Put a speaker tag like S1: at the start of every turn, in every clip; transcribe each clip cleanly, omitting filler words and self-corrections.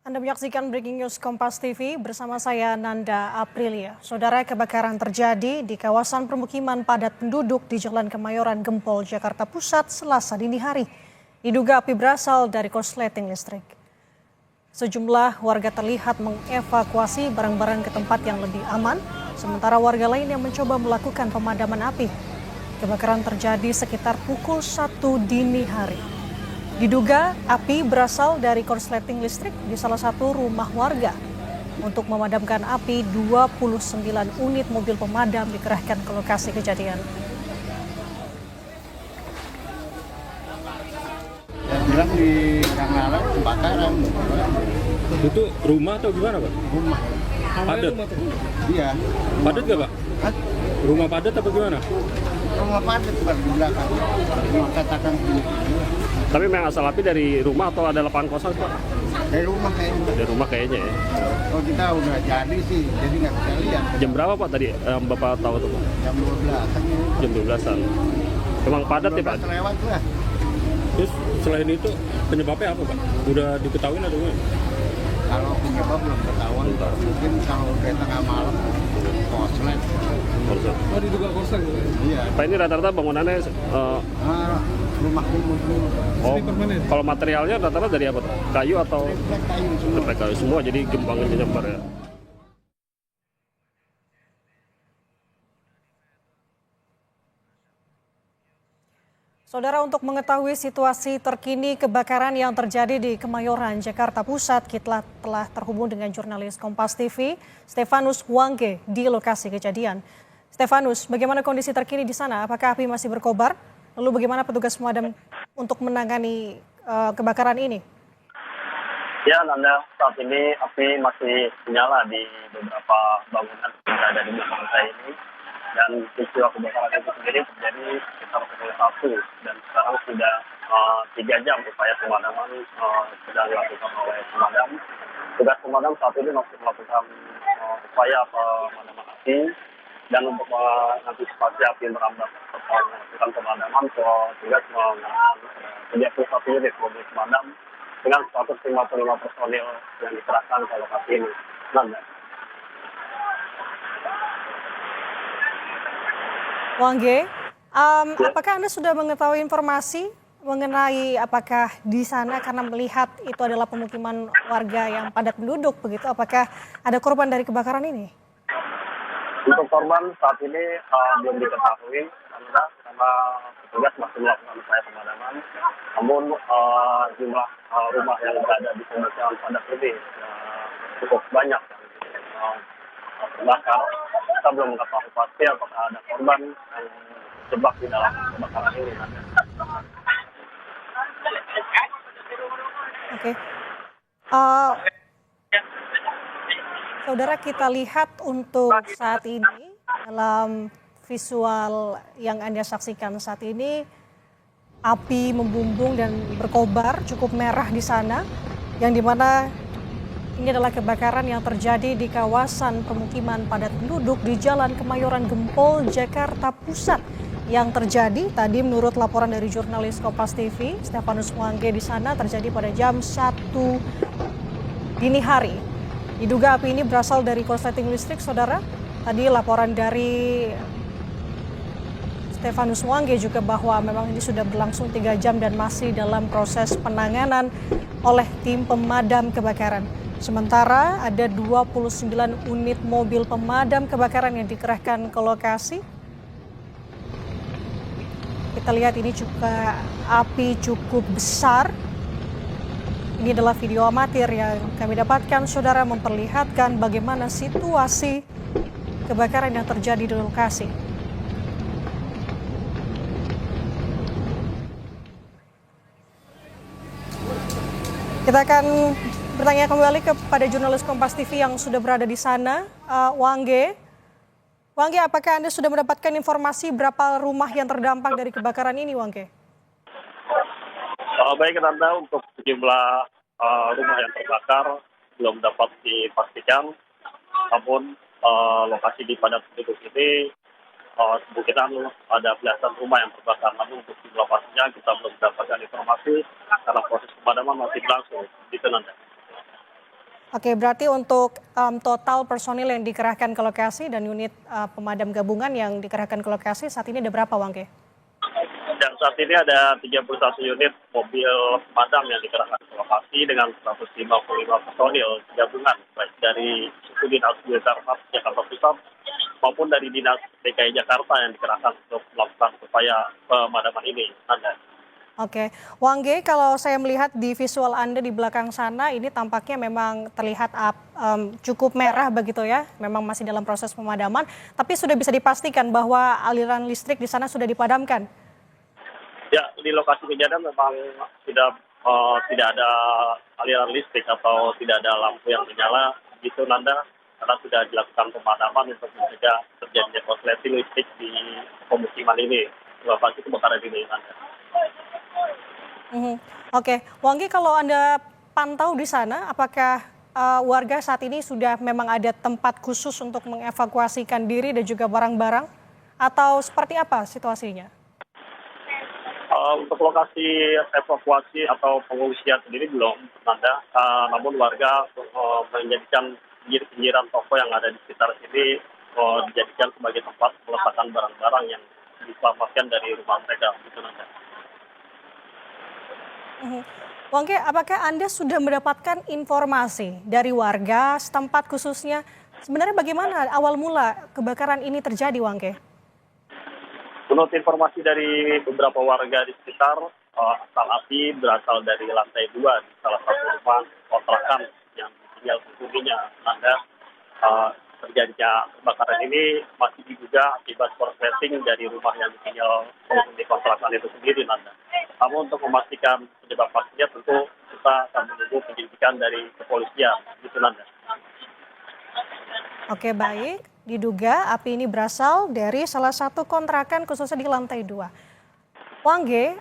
S1: Anda menyaksikan Breaking News Kompas TV bersama saya Nanda Aprilia. Saudara, kebakaran terjadi di kawasan permukiman padat penduduk di Jalan Kemayoran Gempol, Jakarta Pusat, Selasa dini hari. Diduga api berasal dari korsleting listrik. Sejumlah warga terlihat mengevakuasi barang-barang ke tempat yang lebih aman, sementara warga lain yang mencoba melakukan pemadaman api. Kebakaran terjadi sekitar pukul 1 dini hari. Diduga api berasal dari korsleting listrik di salah satu rumah warga. Untuk memadamkan api, 29 unit mobil pemadam dikerahkan ke lokasi kejadian.
S2: Saya bilang di Kangalan kebakaran.
S3: Itu rumah atau gimana, Pak?
S2: Rumah.
S3: Padat?
S2: Iya.
S3: Padat nggak, Pak?
S2: Hah?
S3: Rumah padat apa gimana?
S2: Rumah padat Pak di belakang. Rumah katakan begitu.
S3: Tapi memang asal api dari rumah atau ada lapangan kosong, Pak?
S2: Dari rumah kayaknya.
S3: Dari rumah kayaknya ya.
S2: Oh kita udah jadi sih, jadi nggak bisa lihat.
S3: Jam berapa, Pak, tadi Bapak tahu tuh, Pak?
S2: Jam 12 kan.
S3: Jam 12-an. Memang padat ya, Pak?
S2: 12 lewat lah.
S3: Terus selain itu penyebabnya apa, Pak? Udah diketahui atau gimana?
S2: Kalau penyebab belum ketahuan. Mungkin kalau udah tengah malam, korslet.
S3: Korslet.
S4: Oh, diduga korslet gitu.
S2: Iya.
S3: Pak, ini rata-rata bangunannya
S2: Rumah kumuh dulu.
S3: oh,
S4: permanen?
S3: kalau materialnya rata-rata dari apa, Pak? Kayu atau
S2: Triplek kayu semua.
S3: triplek kayu semua, jadi gembangan nyebar ya.
S1: Saudara, untuk mengetahui situasi terkini kebakaran yang terjadi di Kemayoran, Jakarta Pusat, kita telah terhubung dengan jurnalis Kompas TV, Stefanus Wangge, di lokasi kejadian. Stefanus, bagaimana kondisi terkini di sana? Apakah api masih berkobar? Lalu bagaimana petugas pemadam untuk menangani kebakaran ini?
S5: Ya, Nanda, saat ini api masih menyala di beberapa bangunan yang ada di belakang saya ini. Dan peristiwa kebakaran itu sendiri terjadi sekitar pukul 1 dan sekarang sudah 3 jam upaya pemadaman sedang dilakukan oleh pemadam. Tugas pemadam saat ini masih melakukan upaya pemadaman api dan untuk mengantisipasi api merambat serta melakukan pemadaman, tugas menggunakan 31 unit mobil pemadam dengan 155 personil yang dikerahkan ke lokasi ini. Nanda.
S1: Wangge, apakah Anda sudah mengetahui informasi mengenai apakah di sana karena melihat itu adalah pemukiman warga yang padat penduduk begitu, apakah ada korban dari kebakaran ini?
S5: Untuk korban saat ini belum diketahui karena petugas masih melakukan upaya pemadaman. Namun jumlah rumah yang berada di pemukiman padat ini cukup banyak yang terbakar. Kita belum mengetahui pasti apakah ada korban yang terjebak di dalam kebakaran ini.
S1: Oke. Saudara, kita lihat untuk saat ini dalam visual yang Anda saksikan saat ini, api membumbung dan berkobar cukup merah di sana, yang dimana ini adalah kebakaran yang terjadi di kawasan permukiman padat penduduk di Jalan Kemayoran Gempol, Jakarta Pusat. Yang terjadi tadi menurut laporan dari jurnalis Kompas TV, Stefanus Wangge, di sana terjadi pada jam 1 dini hari. Diduga api ini berasal dari korsleting listrik, saudara. Tadi laporan dari Stefanus Wangge juga bahwa memang ini sudah berlangsung 3 jam dan masih dalam proses penanganan oleh tim pemadam kebakaran. Sementara ada 29 unit mobil pemadam kebakaran yang dikerahkan ke lokasi. Kita lihat ini juga api cukup besar. Ini adalah video amatir yang kami dapatkan, saudara, memperlihatkan bagaimana situasi kebakaran yang terjadi di lokasi. Kita akan bertanya kembali kepada jurnalis Kompas TV yang sudah berada di sana, Wangge. Wangge, apakah Anda sudah mendapatkan informasi berapa rumah yang terdampak dari kebakaran ini, Wangge?
S5: Baik, Nanda, untuk sejumlah rumah yang terbakar belum dapat dipastikan. Namun lokasi di padat penduduk ini kemungkinan ada belasan rumah yang terbakar. Namun untuk jumlah pastinya kita belum mendapatkan informasi karena proses pemadaman masih berlangsung. Itu, Nanda.
S1: Oke, berarti untuk total personil yang dikerahkan ke lokasi dan unit pemadam gabungan yang dikerahkan ke lokasi saat ini ada berapa, Wangge?
S5: Dan saat ini ada 31 unit mobil pemadam yang dikerahkan ke lokasi dengan 155 personil gabungan, baik dari suku dinas Gulkarmat Jakarta Pusat maupun dari dinas DKI Jakarta yang dikerahkan untuk melakukan upaya pemadaman ini.
S1: Oke, Wangge, kalau saya melihat di visual Anda di belakang sana, ini tampaknya memang terlihat cukup merah begitu ya, memang masih dalam proses pemadaman, tapi sudah bisa dipastikan bahwa aliran listrik di sana sudah dipadamkan.
S5: Ya, di lokasi kejadian memang sudah tidak ada aliran listrik atau tidak ada lampu yang menyala, gitu Nanda, karena sudah dilakukan pemadaman untuk mencegah terjadinya korsleting listrik di pemukiman ini, lokasi kebakaran ini Nanda.
S1: Oke, Wangge, kalau Anda pantau di sana, apakah warga saat ini sudah memang ada tempat khusus untuk mengevakuasikan diri dan juga barang-barang, atau seperti apa situasinya?
S5: Untuk lokasi evakuasi atau pengungsian sendiri belum ada, namun warga menjadikan pinggir-pinggiran toko yang ada di sekitar sini dijadikan sebagai tempat meletakkan barang-barang yang diselamatkan dari rumah mereka. Gitu, Nanda.
S1: Wangge, apakah Anda sudah mendapatkan informasi dari warga setempat khususnya sebenarnya bagaimana awal mula kebakaran ini terjadi, Wangge?
S5: Menurut informasi dari beberapa warga di sekitar, asal api berasal dari lantai 2 di salah satu rumah kontrakan yang ditinggal penghuninya. Terjadinya kebakaran ini masih diduga akibat korsleting dari rumah yang ditinggal penghuni kontrakan itu sendiri, Nanda. Namun untuk memastikan penyebab pastinya tentu kita akan menunggu penyelidikan dari kepolisian, gitu Nanda.
S1: Oke, baik. Diduga api ini berasal dari salah satu kontrakan khususnya di lantai 2. Wangge,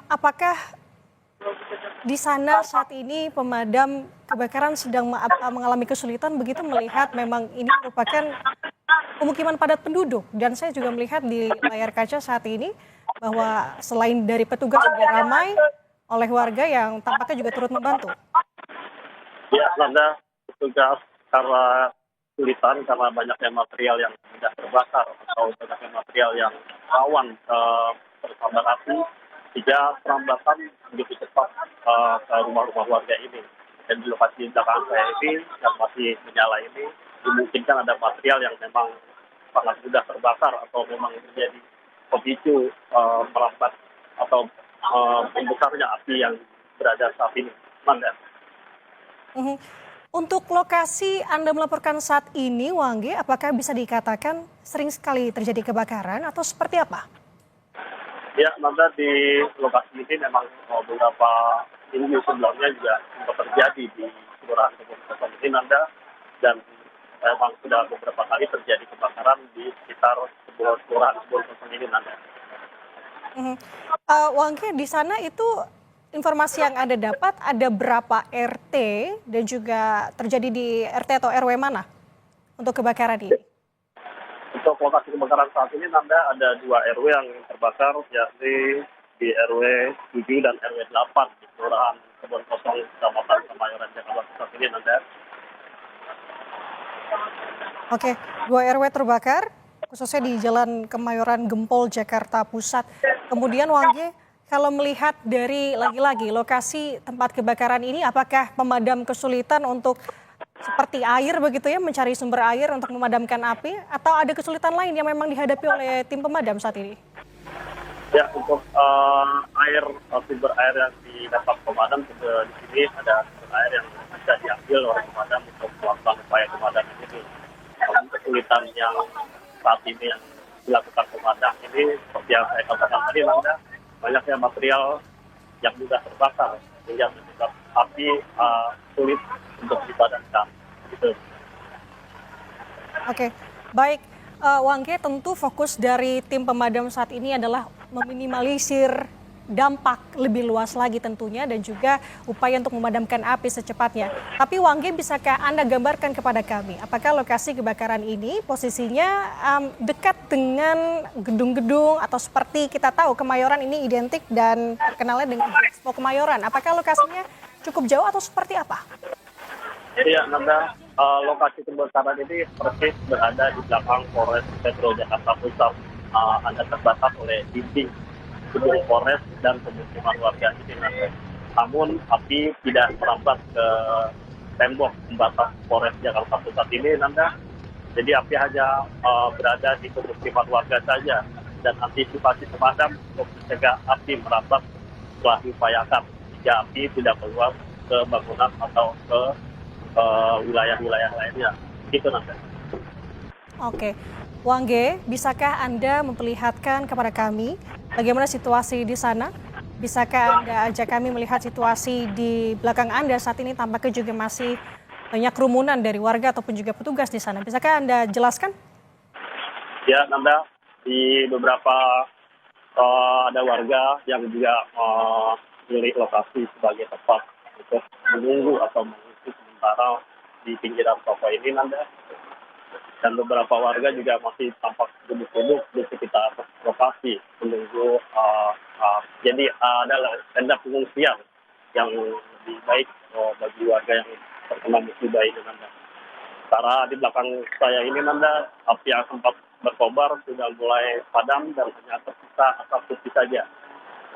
S1: apakah di sana saat ini pemadam kebakaran sedang mengalami kesulitan begitu melihat memang ini merupakan pemukiman padat penduduk, dan saya juga melihat di layar kaca saat ini bahwa selain dari petugas juga ramai oleh warga yang tampaknya juga turut membantu.
S5: Ya, Nanda, petugas karena kesulitan karena banyaknya material yang tidak terbakar atau banyaknya material yang rawan tersambar api, sehingga perambatan begitu cepat ke rumah-rumah warga ini. Dan di lokasi belakang saya ini yang masih menyala ini dimungkinkan ada material yang memang sangat mudah terbakar atau memang menjadi pemicu merambat atau membesarnya api yang berada saat ini. Manda.
S1: Untuk lokasi Anda melaporkan saat ini, Wangge, apakah bisa dikatakan sering sekali terjadi kebakaran atau seperti apa?
S5: Ya, Nanda, di lokasi ini memang beberapa minggu sebelumnya juga sempat terjadi di Kelurahan Kebun Kosong ini, Nanda, dan memang sudah beberapa kali terjadi kebakaran di sekitar Kelurahan Kebun Kosong ini, Nanda.
S1: Wangge, di sana itu informasi yang Anda dapat ada berapa RT dan juga terjadi di RT atau RW mana untuk kebakaran ini?
S5: Untuk lokasi kebakaran saat ini, Nanda, ada 2 RW yang terbakar, yakni di RW 7 dan RW 8 di Kelurahan Kebun Kosong, Kecamatan Kemayoran, Jakarta Pusat ini, Nanda.
S1: Oke, 2 RW terbakar, khususnya di Jalan Kemayoran Gempol, Jakarta Pusat. Kemudian, Wangge, kalau melihat dari lagi-lagi lokasi tempat kebakaran ini, apakah pemadam kesulitan untuk seperti air begitu ya, mencari sumber air untuk memadamkan api, atau ada kesulitan lain yang memang dihadapi oleh tim pemadam saat ini?
S5: Ya, untuk sumber air yang didapat pemadam di sini ada sumber air yang bisa diambil oleh pemadam untuk melakukan upaya pemadaman ini. Namun kesulitan yang saat ini yang dilakukan pemadam ini, seperti yang saya katakan tadi, Nanda, banyaknya material yang mudah terbakar sehingga menyebabkan api sulit untuk dipadamkan. Gitu.
S1: Oke, baik. Wangge, tentu fokus dari tim pemadam saat ini adalah meminimalisir dampak lebih luas lagi tentunya dan juga upaya untuk memadamkan api secepatnya. Tapi Wangge, bisakah Anda gambarkan kepada kami apakah lokasi kebakaran ini posisinya dekat dengan gedung-gedung atau seperti kita tahu Kemayoran ini identik dan terkenalnya dengan Expo Kemayoran. Apakah lokasinya cukup jauh atau seperti apa?
S5: Iya, Nanda, lokasi kebakaran ini persis berada di belakang Polres Metro Jakarta Pusat. Anda terbatas oleh dinding gedung Polres dan pemukiman warga di sini. Namun api tidak merambat ke tembok pembatas Polres Jakarta Pusat ini, Nanda. Jadi api hanya berada di pemukiman warga saja, dan antisipasi pemadam untuk mencegah api merambat telah diupayakan jika api tidak keluar ke bangunan atau ke wilayah-wilayah lainnya. Gitu, Nanda.
S1: Oke, Wangge, bisakah Anda memperlihatkan kepada kami bagaimana situasi di sana? Bisakah Anda ajak kami melihat situasi di belakang Anda saat ini, tampaknya juga masih banyak kerumunan dari warga ataupun juga petugas di sana. Bisakah Anda jelaskan?
S5: Ya, Nanda, di beberapa ada warga yang juga memilih lokasi sebagai tempat untuk menunggu atau mengisi sementara di pinggiran toko ini, Nanda. Dan beberapa warga juga masih tampak duduk-duduk di sekitar lokasi menunggu. Jadi ada tenda pengungsian yang lebih baik bagi warga yang terkena musibah ini, Nanda. Sementara di belakang saya ini, Nanda, api yang sempat berkobar sudah mulai padam dan hanya tersisa asap putih saja.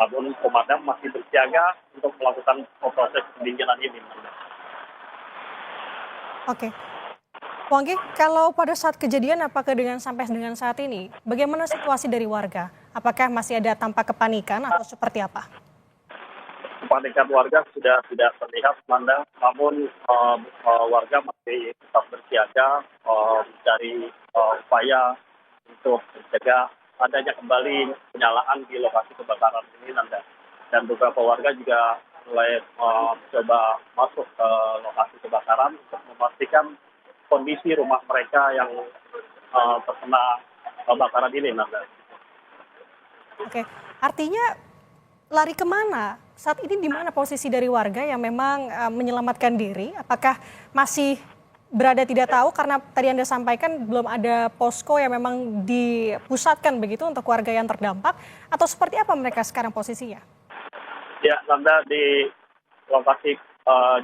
S5: Namun pemadam masih bersiaga untuk melakukan proses pendinginan ini, Nanda.
S1: Oke. Wangge, kalau pada saat kejadian apakah sampai dengan saat ini, bagaimana situasi dari warga? Apakah masih ada tampak kepanikan atau seperti apa?
S5: Kepanikan warga sudah tidak terlihat, Nanda. Namun warga masih tetap bersiaga mencari upaya untuk mencegah adanya kembali penyalaan di lokasi kebakaran ini, Nanda. Dan beberapa warga juga mulai mencoba masuk ke lokasi kebakaran untuk memastikan kondisi rumah mereka yang terkena kebakaran ini, Nanda.
S1: Oke, artinya lari kemana? Saat ini di mana posisi dari warga yang memang menyelamatkan diri? Apakah masih berada tidak tahu karena tadi Anda sampaikan belum ada posko yang memang dipusatkan begitu untuk warga yang terdampak? Atau seperti apa mereka sekarang posisinya?
S5: Ya, Nanda, di lokasi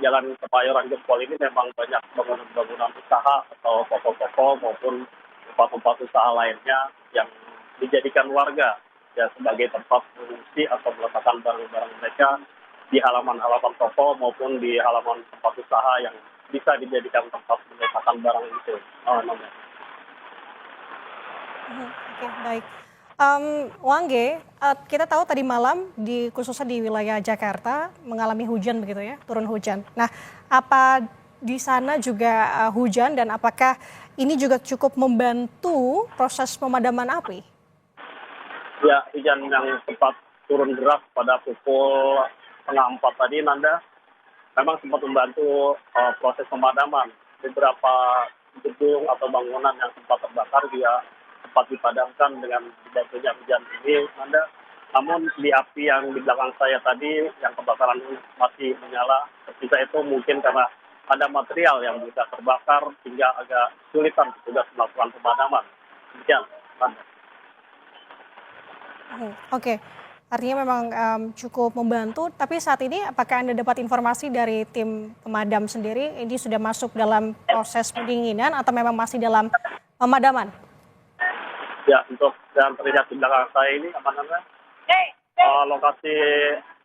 S5: Jalan Kemayoran Gempol ini memang banyak bangunan-bangunan usaha atau toko-toko maupun tempat-tempat usaha lainnya yang dijadikan warga ya sebagai tempat mengungsi atau meletakkan barang-barang mereka di halaman-halaman toko maupun di halaman tempat usaha yang bisa dijadikan tempat meletakkan barang itu.
S1: Oke, baik. Wangge, kita tahu tadi malam khususnya di wilayah Jakarta mengalami hujan begitu ya, turun hujan. Nah, apa di sana juga hujan dan apakah ini juga cukup membantu proses pemadaman api?
S5: Ya, hujan yang sempat turun deras pada pukul 3:30 tadi, Nanda, memang sempat membantu proses pemadaman. Beberapa gedung atau bangunan yang sempat terbakar juga sempat dipadamkan dengan dibantunya hujan ini, Nanda. Namun di api yang di belakang saya tadi, yang kebakaran masih menyala, tersisa itu mungkin karena ada material yang bisa terbakar sehingga agak sulitan petugas melakukan pemadaman. Demikian, Nanda.
S1: Oke, artinya memang cukup membantu. Tapi saat ini apakah Anda dapat informasi dari tim pemadam sendiri ini sudah masuk dalam proses pendinginan atau memang masih dalam pemadaman?
S5: Ya, untuk yang terlihat di belakang saya ini, lokasi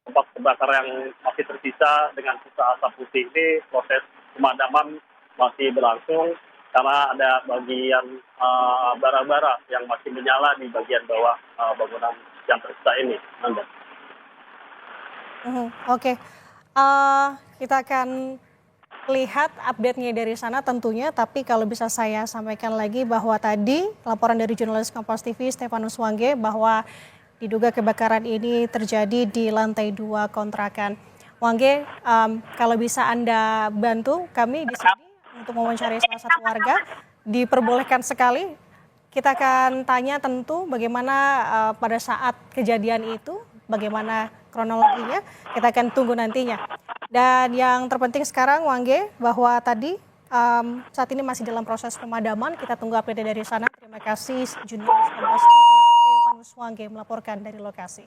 S5: tempat kebakaran yang masih tersisa dengan sisa asap putih ini, proses pemadaman masih berlangsung karena ada bagian bara-bara yang masih menyala di bagian bawah bangunan yang tersisa ini.
S1: Oke, kita akan lihat update-nya dari sana tentunya, tapi kalau bisa saya sampaikan lagi bahwa tadi laporan dari jurnalis Kompas TV Stefanus Wangge bahwa diduga kebakaran ini terjadi di lantai 2 kontrakan. Wangge, kalau bisa Anda bantu kami di sini untuk mewawancari salah satu warga, diperbolehkan sekali. Kita akan tanya tentu bagaimana pada saat kejadian itu, bagaimana kronologinya, kita akan tunggu nantinya. Dan yang terpenting sekarang, Wangge, bahwa tadi saat ini masih dalam proses pemadaman, kita tunggu update dari sana. Terima kasih jurnalis Kompas TV Stefanus Wangge melaporkan dari lokasi.